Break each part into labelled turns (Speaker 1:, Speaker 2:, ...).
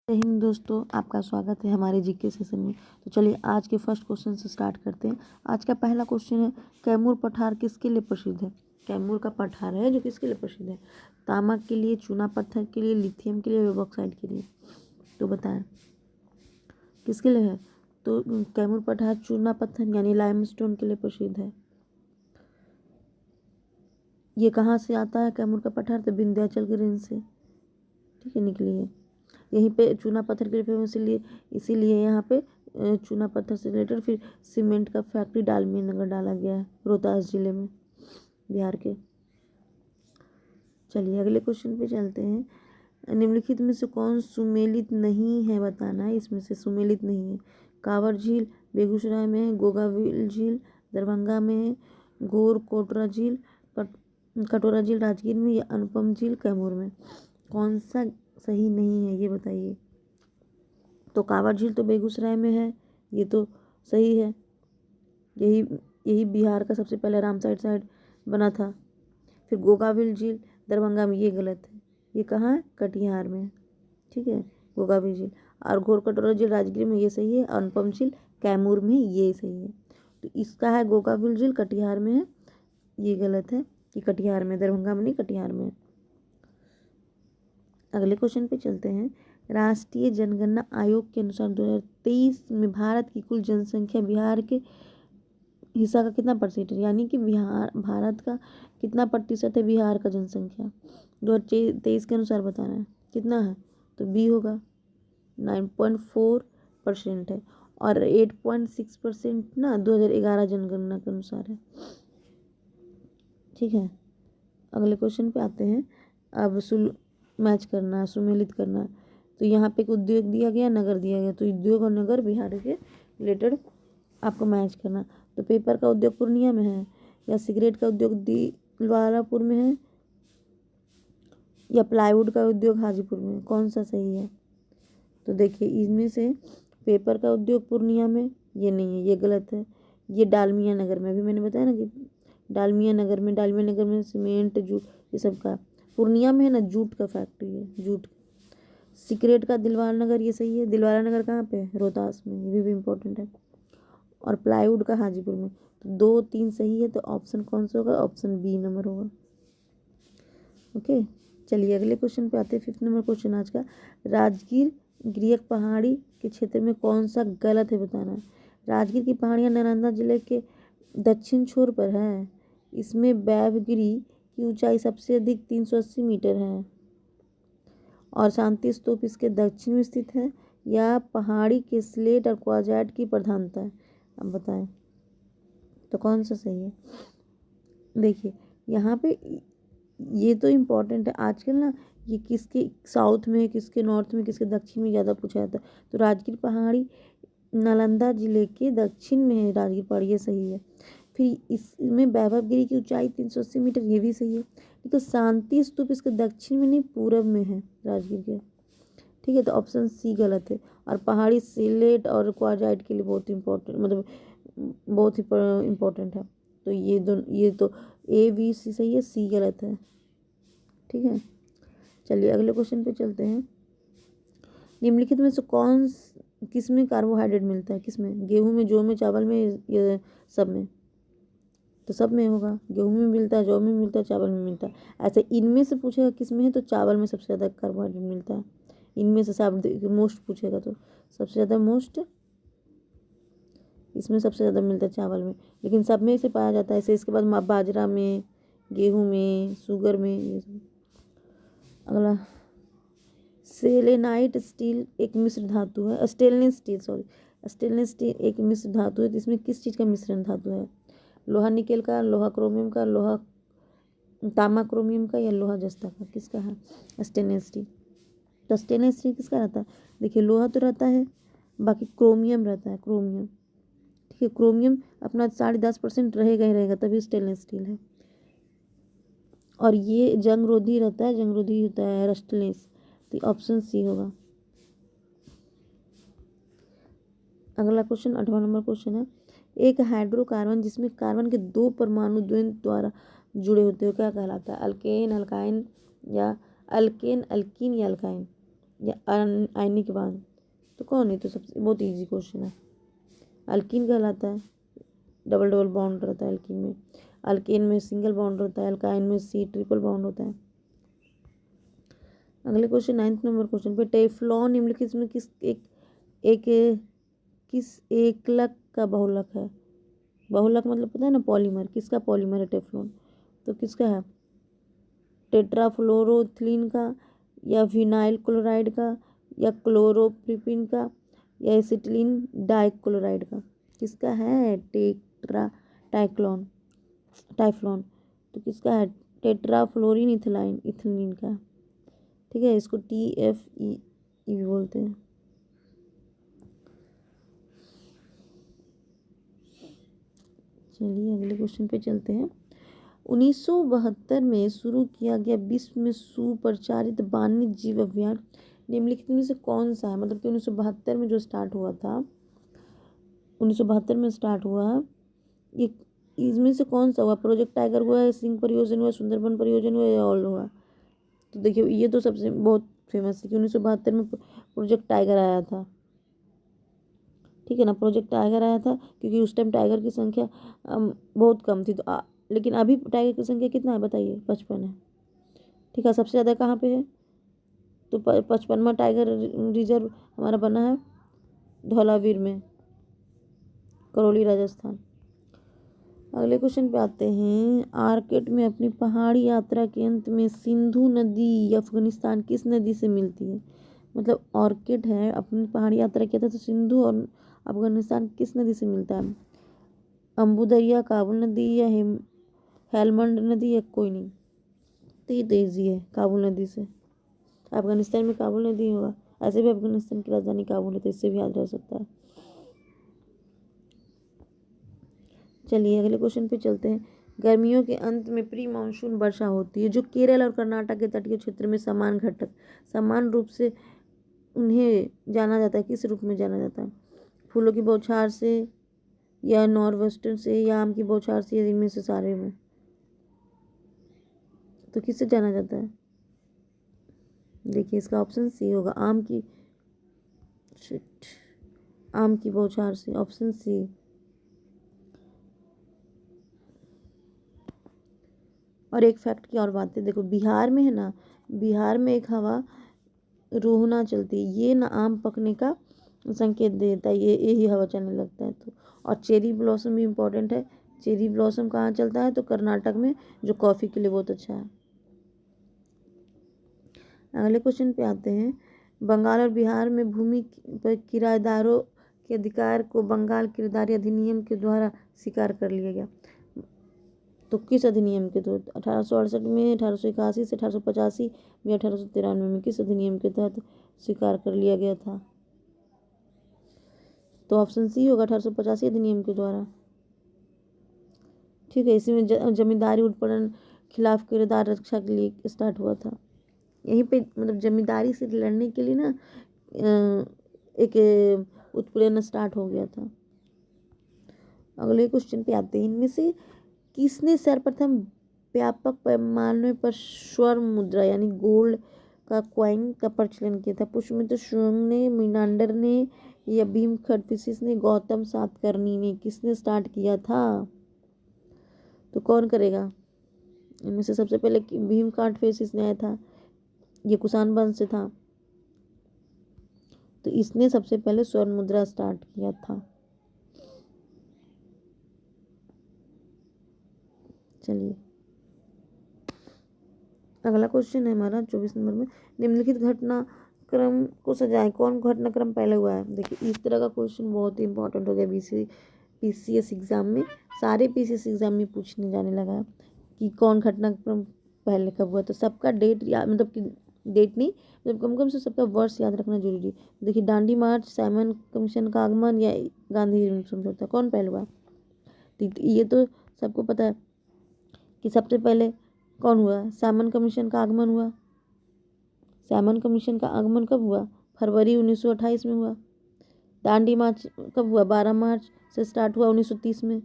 Speaker 1: जय हिंद दोस्तों, आपका स्वागत है हमारे जीके सेशन में। तो चलिए आज के फर्स्ट क्वेश्चन से स्टार्ट करते हैं। आज का पहला क्वेश्चन है, कैमूर पठार किसके लिए प्रसिद्ध है? कैमूर का पठार है जो किसके लिए प्रसिद्ध है? तांबा के लिए, चूना पत्थर के लिए, लिथियम के लिए, बॉक्साइट के लिए? तो बताएं किसके लिए है? तो कैमूर पठार चूना पत्थर यानी लाइमस्टोन के लिए प्रसिद्ध है। ये कहाँ से आता है कैमूर का पठार? तो विंध्याचल की रेंज से, ठीक है, निकली है। यहीं पे चूना पत्थर के लिए फेमस इसीलिए यहाँ पे चूना पत्थर से रिलेटेड फिर सीमेंट का फैक्ट्री डालमिया नगर डाला गया है, रोहतास जिले में, बिहार के। चलिए अगले क्वेश्चन पे चलते हैं। निम्नलिखित में से कौन सुमेलित नहीं है, बताना है। इसमें से सुमेलित नहीं है। कांवर झील बेगूसराय में है, गोगाविल झील दरभंगा में है, घोर कोटरा झील कटोरा झील राजगीर में, या अनुपम झील कैमूर में? कौन सा सही नहीं है ये बताइए। तो कांवर झील तो बेगूसराय में है, ये तो सही है। यही बिहार का सबसे पहले रामसाइट साइट बना था। फिर गोगाविल झील दरभंगा में, ये गलत है। ये कहाँ है? कटिहार में, ठीक है, गोगाविल झील। और घोर कटोरा झील राजगीर में, ये सही है। अनुपम झील कैमूर में, ये सही है। तो इसका है गोगाविल झील कटिहार में है, ये गलत है कि कटिहार में, दरभंगा में नहीं, कटिहार में। अगले क्वेश्चन पे चलते हैं। राष्ट्रीय जनगणना आयोग के अनुसार 2023 में भारत की कुल जनसंख्या बिहार के हिस्सा का कितना परसेंट है? यानी कि भारत का कितना प्रतिशत है बिहार का जनसंख्या? 2023 के अनुसार बताना है कितना है। तो बी होगा, 9.4% है। और 8.6% ना 2011 जनगणना के अनुसार है, ठीक है। अगले क्वेश्चन पे आते हैं। अब मैच करना है, सुमेलित करना है। तो यहाँ पे एक उद्योग दिया गया, नगर दिया गया। तो उद्योग और नगर बिहार के रिलेटेड आपको मैच करना। तो पेपर का उद्योग पूर्णिया में है, या सिगरेट का उद्योग दिलवारापुर में है, या प्लाईवुड का उद्योग हाजीपुर में? कौन सा सही है? तो देखिए इनमें से पेपर का उद्योग पूर्णिया में, ये नहीं है, ये गलत है। ये डालमिया नगर में, अभी मैंने बताया ना कि डालमिया नगर में सीमेंट जूट ये सब का। पूर्णिया में है ना, जूट का फैक्ट्री है, जूट। सिगरेट का दिलवारा नगर, ये सही है। दिलवारा नगर कहाँ पे है? रोहतास में, ये भी इम्पोर्टेंट है। और प्लाईवुड का हाजीपुर में। तो 2-3 सही है। तो ऑप्शन कौन सा होगा? ऑप्शन बी नंबर होगा। ओके, चलिए अगले क्वेश्चन पे आते हैं। 5th नंबर क्वेश्चन आज का। राजगीर गिरियक पहाड़ी के क्षेत्र में कौन सा गलत है, बताना है। राजगीर की पहाड़ियाँ नालंदा जिले के दक्षिण छोर पर है। इसमें वैभवगिरी की ऊंचाई सबसे अधिक 380 मीटर है, और शांति स्तूप इसके दक्षिण में स्थित है। यह पहाड़ी के स्लेट और क्वार्ट्ज की प्रधानता है। अब बताएं तो कौन सा सही है। देखिए यहाँ पे ये तो इम्पोर्टेंट है आजकल ना, ये किसके साउथ में, किसके नॉर्थ में, किसके दक्षिण में ज़्यादा पूछा जाता है। तो राजगीर पहाड़ी नालंदा जिले के दक्षिण में है, राजगीर पहाड़ी, ये सही है। फिर इसमें वैभवगिरी की ऊंचाई 380 मीटर, ये भी सही है। तो शांति स्तूप इसके दक्षिण में नहीं, पूरब में है राजगीर के, ठीक है। तो ऑप्शन सी गलत है। और पहाड़ी सिलेट और क्वार्ट्ज के लिए बहुत इम्पोर्टेंट, मतलब बहुत ही इम्पोर्टेंट है। तो ये तो ए बी सी सही है, सी गलत है, ठीक है। चलिए अगले क्वेश्चन पे चलते हैं। निम्नलिखित में से किस में कार्बोहाइड्रेट मिलता है? किस में? गेहूं में, जौ में, चावल में, ये सब में? तो सब में होगा। गेहूं में मिलता है, जौ में मिलता है, चावल में मिलता है। ऐसे इनमें से पूछेगा किस में है, तो चावल में सबसे ज़्यादा कार्बोहाइड्रेट मिलता है। इनमें से सब मोस्ट पूछेगा तो सबसे ज़्यादा मोस्ट इसमें सबसे ज़्यादा मिलता है चावल में, लेकिन सब में से पाया जाता है। ऐसे इसके बाद बाजरा में, गेहूं में, शुगर में, ये सब। अगला, सेलेनाइट स्टील एक मिश्र धातु है। स्टेनलेस स्टील एक मिश्र धातु है। तो इसमें किस चीज़ का मिश्रण धातु है? लोहा निकेल का, लोहा क्रोमियम का, लोहा तांबा क्रोमियम का, या लोहा जस्ता का? किसका है? Stainless steel. तो स्टेनलेस स्टील किसका रहता है? देखिए लोहा तो रहता है, बाकी क्रोमियम रहता है, क्रोमियम, ठीक है। क्रोमियम अपना 10.5% रहेगा ही रहेगा, तभी स्टेनलेस स्टील है। और ये जंगरोधी रहता है, जंगरोधी होता है रस्टलेस। तो ऑप्शन सी होगा। अगला क्वेश्चन 8वां नंबर क्वेश्चन है। एक हाइड्रोकार्बन जिसमें कार्बन के 2 परमाणु द्वंद्व द्वारा जुड़े होते हो क्या कहलाता है? अल्केन, अल्काइन, या अल्केन, अल्कीन, या अल्काइन? या आयनिक बांध, तो कौन है? तो सबसे बहुत इजी क्वेश्चन है। अल्कीन कहलाता है, डबल डबल बॉन्ड रहता है अल्कीन में, अल्केन में सिंगल बॉन्ड होता है, अल्काइन में सी ट्रिपल बॉन्ड होता है। अगले क्वेश्चन 9 नंबर क्वेश्चन पे, टेफ्लॉन निम्नलिखित में एक किस एकलक का बहुलक है? बहुलक मतलब पता है ना, पॉलीमर। किसका पॉलीमर है टेफ्लॉन? तो किसका है? टेट्राफ्लोरोथिलीन का, या विनाइल क्लोराइड का, या क्लोरोप्रिपिन का, या एसिटिलीन डाइक्लोराइड का? किसका है? टाइक्लोन टाइफ्लॉन। तो किसका है? टेट्राफ्लोरिन इथिलीन का। ठीक है, इसको TFE भी बोलते हैं। चलिए अगले क्वेश्चन पे चलते हैं। 1972 में शुरू किया गया विश्व में सुपरिचारित वाणिज्य जीव अभियान निम्नलिखित में से कौन सा है? मतलब कि 1972 में जो स्टार्ट हुआ था, 1972 में स्टार्ट हुआ, ये इसमें से कौन सा हुआ? प्रोजेक्ट टाइगर हुआ, सिंह परियोजना हुआ, सुंदरबन परियोजना हुआ, या ऑल हुआ? तो देखिए ये तो सबसे बहुत फेमस है कि 1972 में प्रोजेक्ट टाइगर आया था। ठीक है ना, प्रोजेक्ट टाइगर आया था क्योंकि उस टाइम टाइगर की संख्या बहुत कम थी। तो लेकिन अभी टाइगर की संख्या कितना है बताइए? 55 है। ठीक है, सबसे ज़्यादा कहाँ पे है? तो 55वां टाइगर रिजर्व हमारा बना है धौलावीर में, करौली राजस्थान। अगले क्वेश्चन पे आते हैं। आर्किड में अपनी पहाड़ी यात्रा के अंत में सिंधु नदी अफगानिस्तान किस नदी से मिलती है? मतलब ऑर्किड है, अपनी पहाड़ी यात्रा किया था, तो सिंधु और अफगानिस्तान किस नदी से मिलता है? अम्बू दरिया, काबुल नदी, या हेलमंड नदी, या कोई नहीं? तो ये तो ईजी है, काबुल नदी से। अफगानिस्तान में काबुल नदी होगा, ऐसे भी अफगानिस्तान की राजधानी काबुल है, तो इससे भी याद रह सकता है। चलिए अगले क्वेश्चन पे चलते हैं। गर्मियों के अंत में प्री मानसून वर्षा होती है जो केरल और कर्नाटक के तटीय क्षेत्र में समान रूप से उन्हें जाना जाता है। किस रूप में जाना जाता है? फूलों की बौछार से, या नॉर्वेस्टर से, या आम की बौछार से, या इनमें से सारे में? तो किससे जाना जाता है? देखिए इसका ऑप्शन सी होगा, आम की बौछार से, ऑप्शन सी। और एक फैक्ट की और बात है, देखो बिहार में है ना, बिहार में एक हवा रोहना चलती है, ये ना आम पकने का संकेत देता है, ये यही हवा चलने लगता है। तो और चेरी ब्लॉसम भी इम्पोर्टेंट है। चेरी ब्लॉसम कहाँ चलता है? तो कर्नाटक में, जो कॉफ़ी के लिए बहुत अच्छा है। अगले क्वेश्चन पे आते हैं। बंगाल और बिहार में भूमि पर किराएदारों के अधिकार को बंगाल किराएदारी अधिनियम के द्वारा स्वीकार कर लिया गया। तो किस अधिनियम के तहत? 1868 में, 1881 से 1885 में, 1893 में, किस अधिनियम के तहत स्वीकार कर लिया गया था? तो ऑप्शन सी होगा, 1885 अधिनियम के द्वारा। ठीक है, इसी में जमींदारी उत्पीड़न खिलाफ किरदार रक्षा के लिए स्टार्ट हुआ था। यहीं पे मतलब जमींदारी से लड़ने के लिए ना एक उत्पीड़न स्टार्ट हो गया था। अगले क्वेश्चन पे आते हैं। इनमें से किसने सर्वप्रथम व्यापक पैमाने पर स्वर्ण मुद्रा यानी गोल्ड का कॉइन का प्रचलन किया था? पुष्यमित्र शुंग ने, मीनांडर ने, या भीम खडफिशिस ने, गौतम सातकर्णी ने? किसने स्टार्ट किया था? तो कौन करेगा? इनमें से सबसे पहले भीम खडफिशिस ने आया था, ये कुषाण वंश से था, तो इसने सबसे पहले स्वर्ण मुद्रा स्टार्ट किया था। चलिए अगला क्वेश्चन है हमारा 24 नंबर में। निम्नलिखित घटनाक्रम को सजाएं, कौन घटनाक्रम पहले हुआ है? देखिए इस तरह का क्वेश्चन बहुत ही इंपॉर्टेंट हो गया PCS एग्जाम में। सारे PCS एग्जाम में पूछने जाने लगा है कि कौन घटनाक्रम पहले कब हुआ। तो सबका डेट या मतलब कि डेट नहीं, मतलब कम कम से सबका वर्ष याद रखना जरूरी है। देखिए दांडी मार्च, साइमन कमीशन का आगमन, या गांधी समझौता, कौन पहले हुआ? ये तो सबको पता है कि सबसे पहले कौन हुआ? साइमन कमीशन का आगमन हुआ। साइमन कमीशन का आगमन कब हुआ? फरवरी 1928 में हुआ। दांडी मार्च कब हुआ? 12 मार्च से स्टार्ट हुआ 1930 में।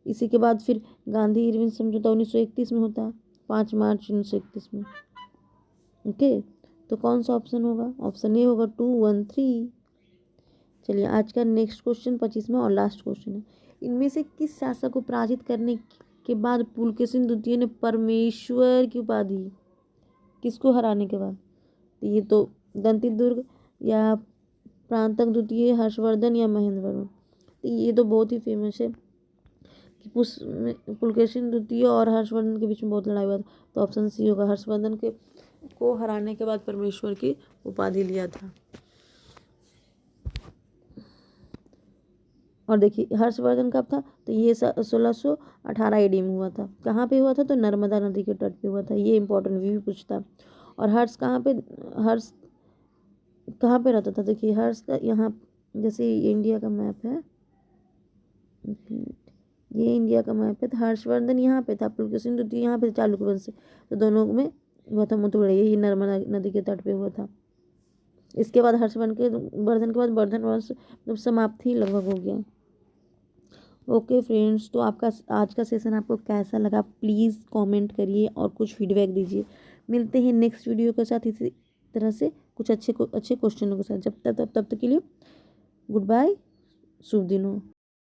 Speaker 1: इसी के बाद फिर गांधी इरविन समझौता 1931 में होता है, 5 मार्च 1931 में। ओके, तो कौन सा ऑप्शन होगा? ऑप्शन ए होगा 213। चलिए आज का नेक्स्ट क्वेश्चन 25वां और लास्ट क्वेश्चन है। इनमें से किस शासक को पराजित करने के बाद पुलकेशिन द्वितीय ने परमेश्वर की उपाधि, किसको हराने के बाद? ये तो दंती दुर्ग या प्रांतक द्वितीय, हर्षवर्धन या महेंद्र वर्मन। तो ये तो बहुत ही फेमस है कि पुलकेशिन द्वितीय और हर्षवर्धन के बीच में बहुत लड़ाई हुआ था। तो ऑप्शन सी होगा, हर्षवर्धन के को हराने के बाद परमेश्वर की उपाधि लिया था। और देखिए हर्षवर्धन कब था? तो ये 1618 AD में हुआ था। कहाँ पे हुआ था? तो नर्मदा नदी के तट पे हुआ था। ये इंपॉर्टेंट भी पूछता। और हर्ष कहाँ पे रहता था? देखिए हर्ष का यहाँ, जैसे ये इंडिया का मैप है, ये इंडिया का मैप है, तो हर्षवर्धन यहाँ पे था, पुलकेशिन द्वितीय यहाँ पे, चालुक्य वंश से। तो दोनों में हुआ था मुठभेड़, यही नर्मदा नदी के तट पे हुआ था। इसके बाद वर्धन के बाद वर्धन वंश जब समाप्ति लगभग हो गया। ओके फ्रेंड्स, तो आपका आज का सेशन आपको कैसा लगा प्लीज़ कमेंट करिए और कुछ फीडबैक दीजिए। मिलते हैं नेक्स्ट वीडियो के साथ इसी तरह से कुछ अच्छे क्वेश्चनों के साथ। तब तक के लिए गुड बाय, शुभ दिन हो।